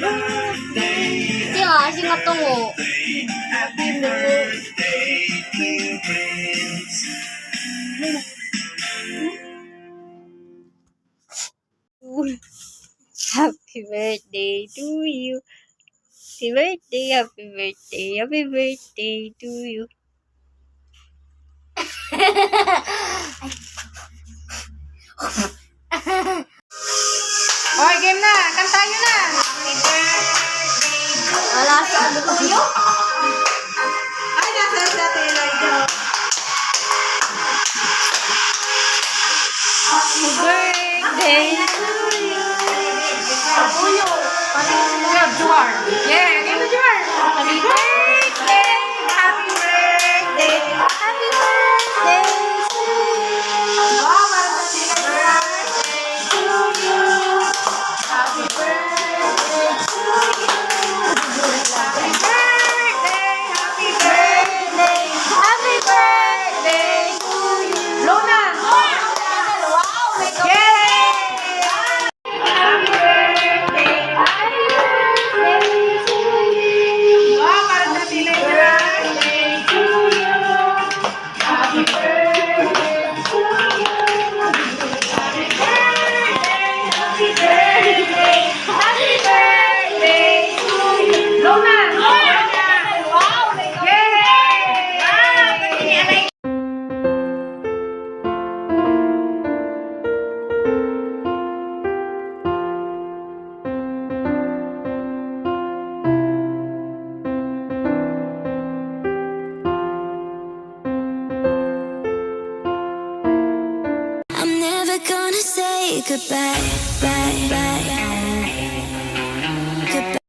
Kasi nga, kasi nga tungo. Happy birthday to Prince. Happy birthday to you. Happy birthday, happy birthday, happy birthday to you. Hoy, game na! Kanta nyo na! Wala sa ano tuyo. Ay, nasa sa Taylor Joe. Happy birthday to you. Tuyo. Yeah, Juar. Yeah, game na Juar. Happy birthday, happy birthday, happy birthday to you. Wow, para sa Taylor. To you. Happy birthday to you. Happy birthday, happy birthday, happy birthday to you. Luna! Wow, may Yay! happy birthday, happy birthday to you. Wow, para sa Taylor. To you. Happy birthday to you. Happy birthday, happy birthday, happy birthday to you. Luna! Wow, may Yay! I'm never gonna say goodbye, bye, bye.